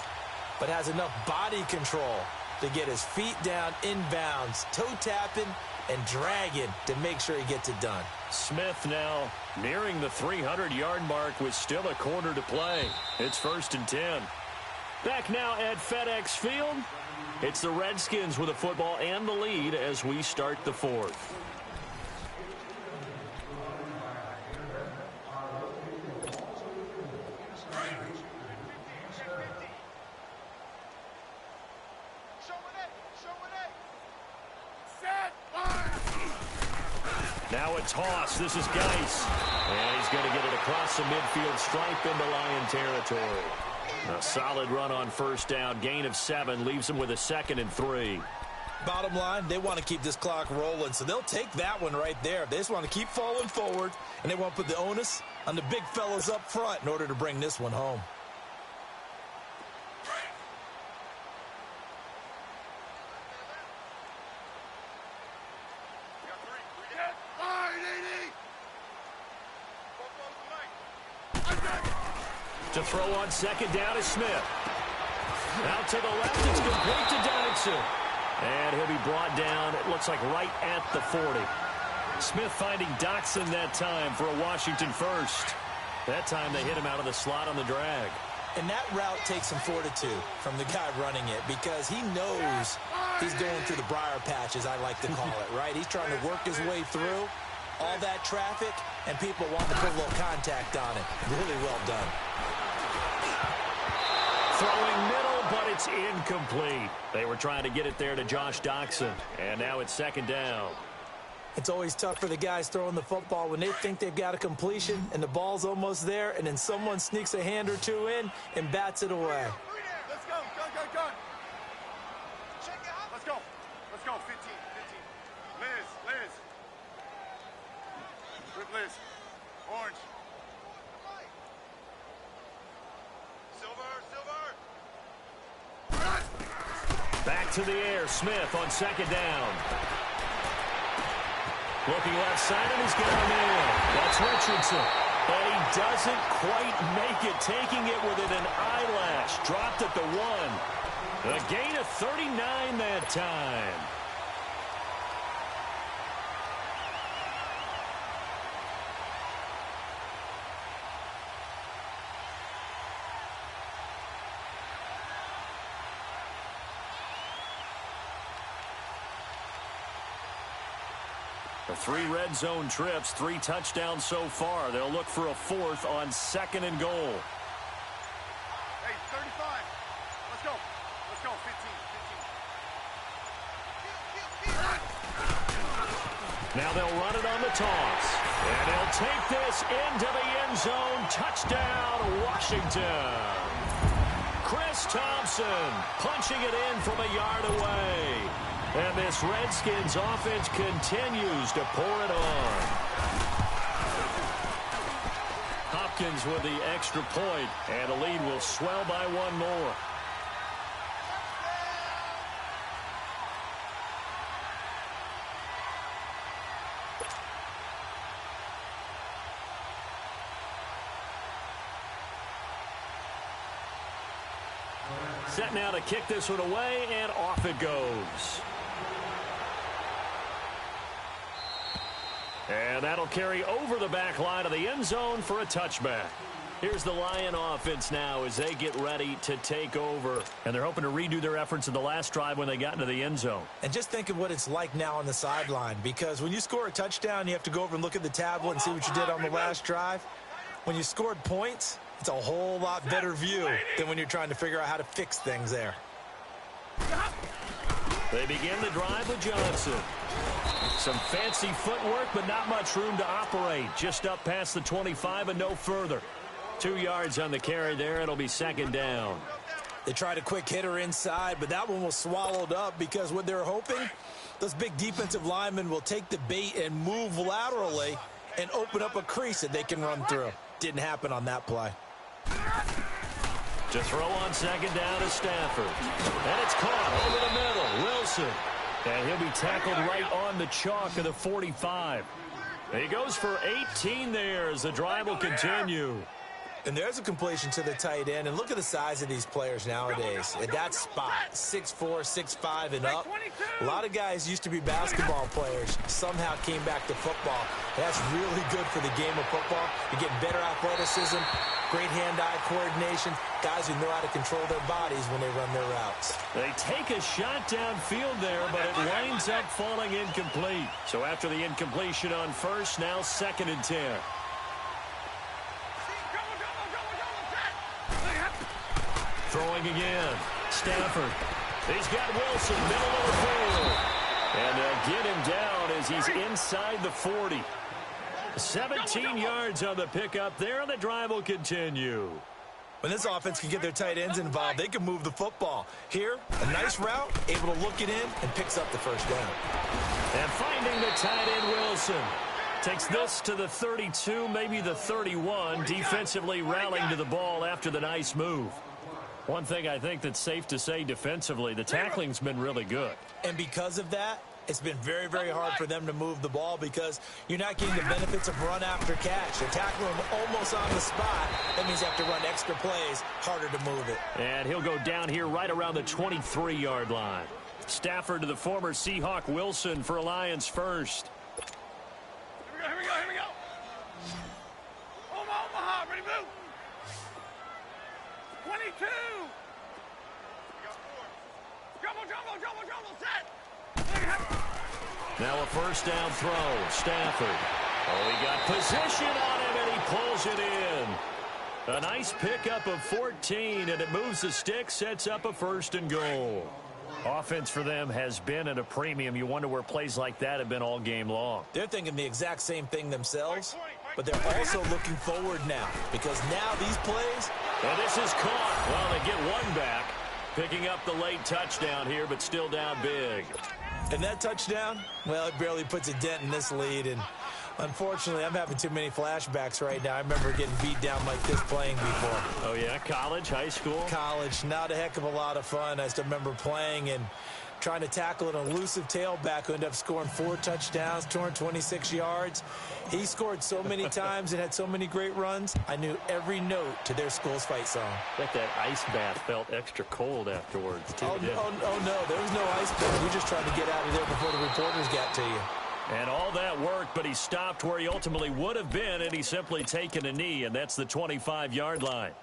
but has enough body control to get his feet down inbounds, toe tapping and dragging to make sure he gets it done. Smith now nearing the 300-yard mark with still a quarter to play. It's 1st and 10. Back now at FedEx Field. It's the Redskins with the football and the lead as we start the 4th. Now a toss. This is Geis. And he's going to get it across the midfield stripe into Lion territory. A solid run on first down. Gain of 7 leaves him with a 2nd and 3. Bottom line, they want to keep this clock rolling, so they'll take that one right there. They just want to keep falling forward, and they want to put the onus on the big fellas up front in order to bring this one home. To throw on second down is Smith. Out to the left, it's complete to Dodson. And he'll be brought down, it looks like right at the 40. Smith finding Dodson that time for a Washington first. That time they hit him out of the slot on the drag. And that route takes some fortitude from the guy running it because he knows he's going through the briar patch, as I like to call it, right? He's trying to work his way through all that traffic, and people want to put a little contact on it. Really well done. Throwing middle, but it's incomplete. They were trying to get it there to Josh Doctson, and now it's 2nd down. It's always tough for the guys throwing the football when they think they've got a completion and the ball's almost there, and then someone sneaks a hand or two in and bats it away. Let's go, go. Let's go, 15. Liz. Good Liz. Orange. Back to the air, Smith on 2nd down. Looking left side, and he's got him in. That's Richardson. And he doesn't quite make it, taking it within an eyelash. Dropped at the 1. A gain of 39 that time. The 3 red zone trips, 3 touchdowns so far. They'll look for a 4th on 2nd and goal. Hey, 35. Let's go, 15. Now they'll run it on the toss. And they'll take this into the end zone. Touchdown, Washington. Chris Thompson punching it in from a yard away. And this Redskins offense continues to pour it on. Hopkins with the extra point, and the lead will swell by 1 more. Set now to kick this one away, and off it goes. And that'll carry over the back line of the end zone for a touchback. Here's the Lion offense now as they get ready to take over. And they're hoping to redo their efforts in the last drive when they got into the end zone. And just think of what it's like now on the sideline, because when you score a touchdown, you have to go over and look at the tablet and see what you did on the last drive. When you scored points, it's a whole lot better view than when you're trying to figure out how to fix things there. They begin the drive with Johnson. Some fancy footwork, but not much room to operate. Just up past the 25 and no further. 2 yards on the carry there. It'll be 2nd down. They tried a quick hitter inside, but that one was swallowed up because what they're hoping, those big defensive linemen will take the bait and move laterally and open up a crease that they can run through. Didn't happen on that play. To throw on 2nd down is Stafford. And it's caught over the middle. Wilson. And he'll be tackled right on the chalk of the 45. He goes for 18 there as the drive will continue. And there's a completion to the tight end. And look at the size of these players nowadays. At that spot, 6'4", 6'5", and up. A lot of guys used to be basketball players, somehow came back to football. That's really good for the game of football. You're getting better athleticism, great hand-eye coordination, guys who know how to control their bodies when they run their routes. They take a shot downfield there, but it winds up falling incomplete. So after the incompletion on first, now 2nd and 10. Throwing again. Stafford. He's got Wilson, middle of the field. And they'll get him down as he's inside the 40. 17 yards on the pickup there, and the drive will continue. When this offense can get their tight ends involved, they can move the football. Here, a nice route, able to look it in, and picks up the first down. And finding the tight end, Wilson. Takes this to the 32, maybe the 31, defensively rallying to the ball after the nice move. One thing I think that's safe to say defensively, the tackling's been really good. And because of that, it's been very, very hard for them to move the ball because you're not getting the benefits of run after catch. They're tackling them almost on the spot. That means you have to run extra plays, harder to move it. And he'll go down here right around the 23-yard line. Stafford to the former Seahawk Wilson for Lions first. Here we go. Omaha, ready, move. 22. Jumbo, set. Now a first down throw. Stafford. Oh, he got position on him, and he pulls it in. A nice pickup of 14, and it moves the stick, sets up a 1st and goal. Offense for them has been at a premium. You wonder where plays like that have been all game long. They're thinking the exact same thing themselves, but they're also looking forward now because now these plays. And this is caught. Well, they get one back, picking up the late touchdown here, but still down big. And that touchdown, well, it barely puts a dent in this lead. And unfortunately, I'm having too many flashbacks right now. I remember getting beat down like this playing before. Oh, yeah? College, high school? College. Not a heck of a lot of fun. I still remember playing and trying to tackle an elusive tailback who ended up scoring 4 touchdowns, 226 yards. He scored so many times and had so many great runs. I knew every note to their school's fight song. I bet that ice bath felt extra cold afterwards, too. Oh, no. There was no ice bath. You just tried to get out of there before the reporters got to you. And all that worked, but he stopped where he ultimately would have been, and he's simply taken a knee, and that's the 25-yard line.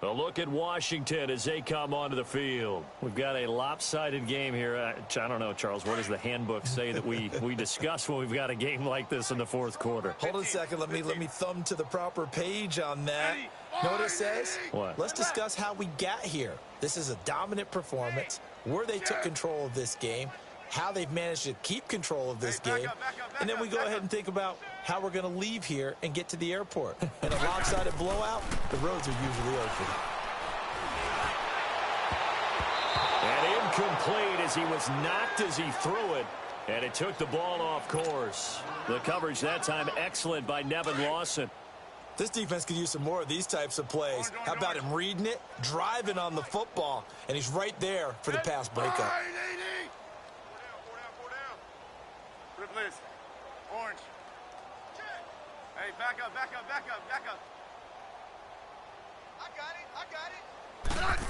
A look at Washington as they come onto the field. We've got a lopsided game here. I don't know, Charles, what does the handbook say that we discuss when we've got a game like this in the 4th quarter? Hold on a second. Let me thumb to the proper page on that. Know what it says? What? Let's discuss how we got here. This is a dominant performance, where they took control of this game, how they've managed to keep control of this game, and then we go ahead and think about how we're going to leave here and get to the airport. In a lopsided blowout, the roads are usually open. And incomplete as he was knocked as he threw it, and it took the ball off course. The coverage that time excellent by Nevin Lawson. This defense could use some more of these types of plays. How about him reading it, driving on the football, and he's right there for the pass breakup. List. Orange. Hey, back up. I got it.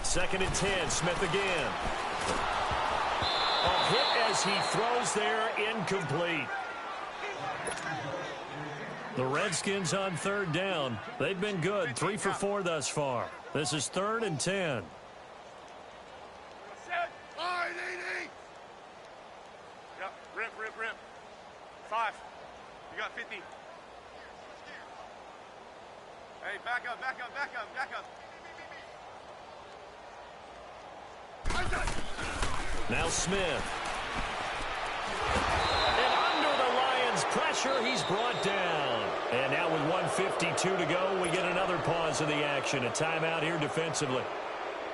2nd and 10, Smith again. A hit as he throws there, incomplete. The Redskins on 3rd down. They've been good, 3 for 4 thus far. This is 3rd and 10. Rip. 5. You got 50. Hey, back up. Now Smith. And under the Lions' pressure, he's brought down. And now with 1:52 to go, we get another pause in the action. A timeout here defensively.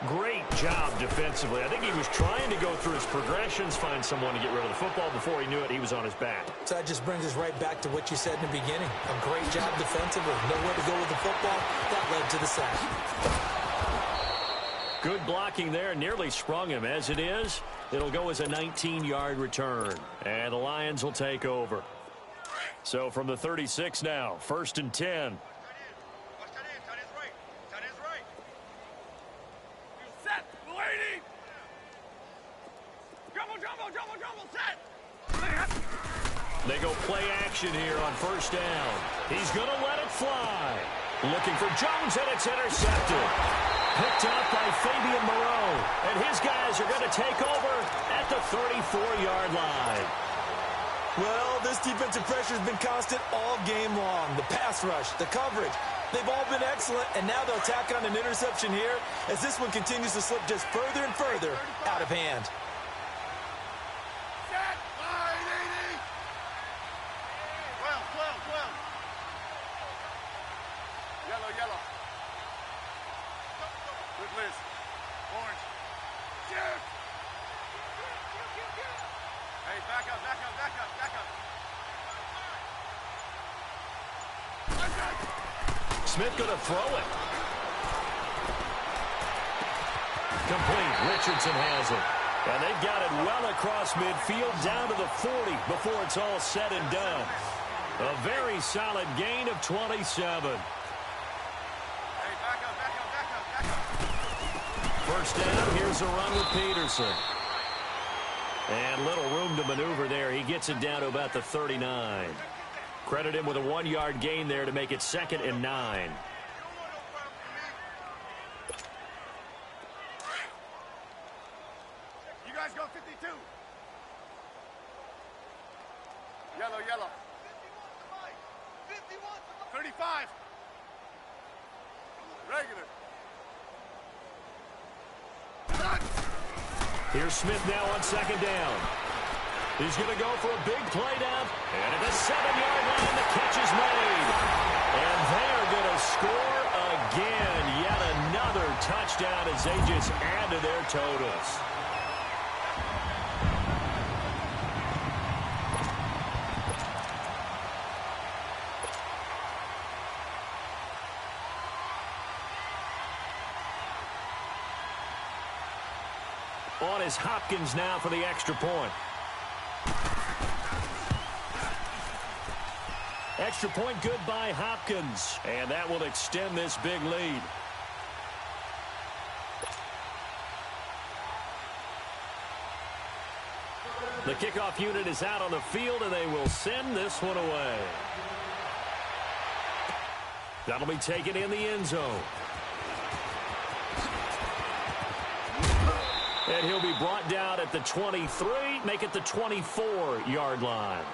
Great job defensively. I think he was trying to go through his progressions, find someone to get rid of the football. Before he knew it, he was on his back. So that just brings us right back to what you said in the beginning. A great job defensively. Nowhere to go with the football. That led to the sack. Good blocking there, nearly sprung him. As it is, it'll go as a 19-yard return. And the Lions will take over. So from the 36 now, 1st and 10. They go play action here on 1st down. He's going to let it fly. Looking for Jones, and it's intercepted. Picked up by Fabian Moreau. And his guys are going to take over at the 34-yard line. Well, this defensive pressure has been constant all game long. The pass rush, the coverage, they've all been excellent, and now they'll tack on an interception here as this one continues to slip just further and further out of hand. Smith going to throw it. Complete. Richardson has it. And they've got it well across midfield down to the 40 before it's all said and done. A very solid gain of 27. First down, here's a run with Peterson. And little room to maneuver there. He gets it down to about the 39. Credit him with a 1-yard gain there to make it 2nd and 9. You guys go 52. Yellow. 35. Regular. Here's Smith now on 2nd down. He's going to go for a big play down. And at the 7-yard line, the catch is made. And they're going to score again. Yet another touchdown as they just add to their totals. On is Hopkins now for the extra point. Extra point good by Hopkins. And that will extend this big lead. The kickoff unit is out on the field, and they will send this one away. That'll be taken in the end zone. And he'll be brought down at the 23, make it the 24-yard line.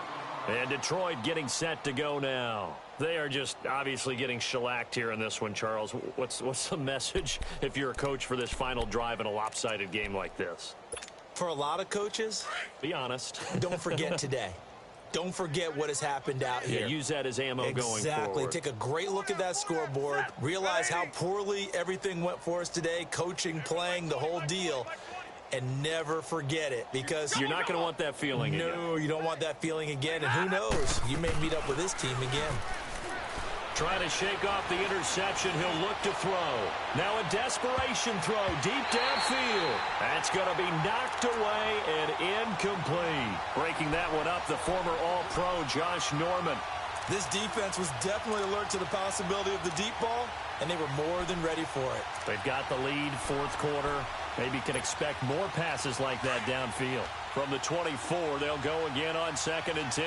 And Detroit getting set to go now. They are just obviously getting shellacked here in this one, Charles. What's the message if you're a coach for this final drive in a lopsided game like this? For a lot of coaches, be honest. Don't forget today. Don't forget what has happened out here. Yeah, use that as ammo going forward. Exactly. Take a great look at that scoreboard. Realize how poorly everything went for us today. Coaching, playing, the whole deal. And never forget it, because you're not going to want that feeling again. No, you don't want that feeling again. And who knows? You may meet up with this team again. Trying to shake off the interception. He'll look to throw. Now a desperation throw deep downfield. That's going to be knocked away and incomplete. Breaking that one up, the former All-Pro Josh Norman. This defense was definitely alert to the possibility of the deep ball, and they were more than ready for it. They've got the lead, 4th quarter. Maybe can expect more passes like that downfield. From the 24, they'll go again on 2nd and 10.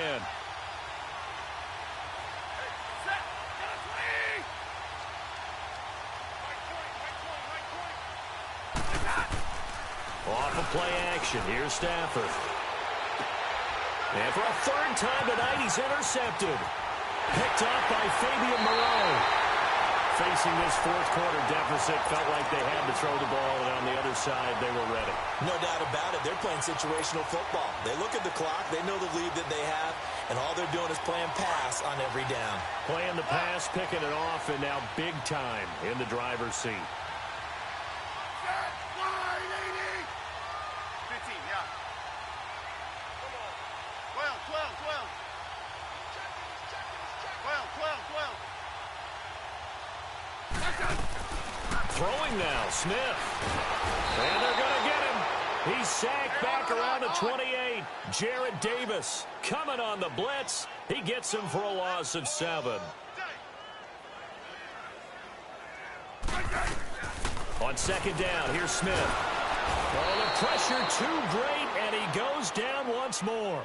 Off of play action, here's Stafford. And for a 3rd time tonight, he's intercepted. Picked up by Fabian Moreau. Facing this 4th quarter deficit, felt like they had to throw the ball, and on the other side, they were ready. No doubt about it. They're playing situational football. They look at the clock, they know the lead that they have, and all they're doing is playing pass on every down. Playing the pass, picking it off, and now big time in the driver's seat. 15, yeah. Come on. 12. 12. throwing now. Smith. And they're going to get him. He's sacked back around the 28. Jared Davis coming on the blitz. He gets him for a loss of 7. On second down, here's Smith. Oh, the pressure too great, and he goes down once more.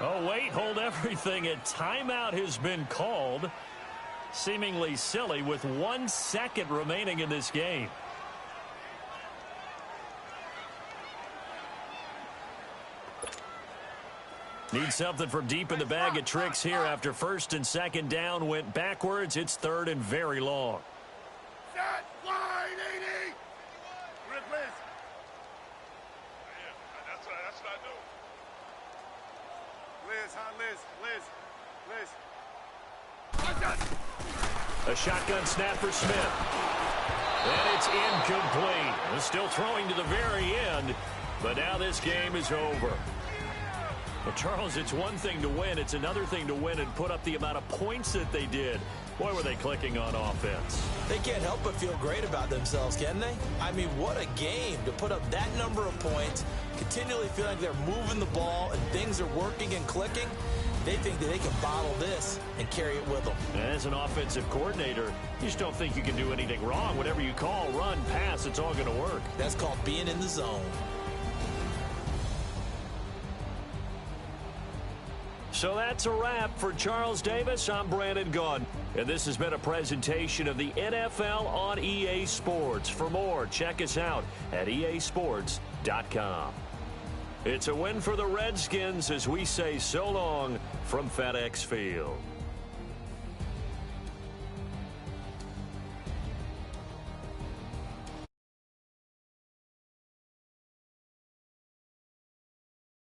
Oh, wait, hold everything. A timeout has been called. Seemingly silly with 1 second remaining in this game. Need something from deep in the bag of tricks here after first and second down went backwards. It's third and very long. Set, wide, 80. Rip, Liz. Yeah, that's what I do. Liz, huh, Liz. A shotgun snap for Smith. And it's incomplete. He's still throwing to the very end, but now this game is over. Well, Charles, it's one thing to win. It's another thing to win and put up the amount of points that they did. Boy, were they clicking on offense. They can't help but feel great about themselves, can they? I mean, what a game to put up that number of points, continually feeling like they're moving the ball and things are working and clicking. They think that they can bottle this and carry it with them. As an offensive coordinator, you just don't think you can do anything wrong. Whatever you call, run, pass, it's all going to work. That's called being in the zone. So that's a wrap for Charles Davis. I'm Brandon Gaudin, and this has been a presentation of the NFL on EA Sports. For more, check us out at easports.com. It's a win for the Redskins as we say so long from FedEx Field.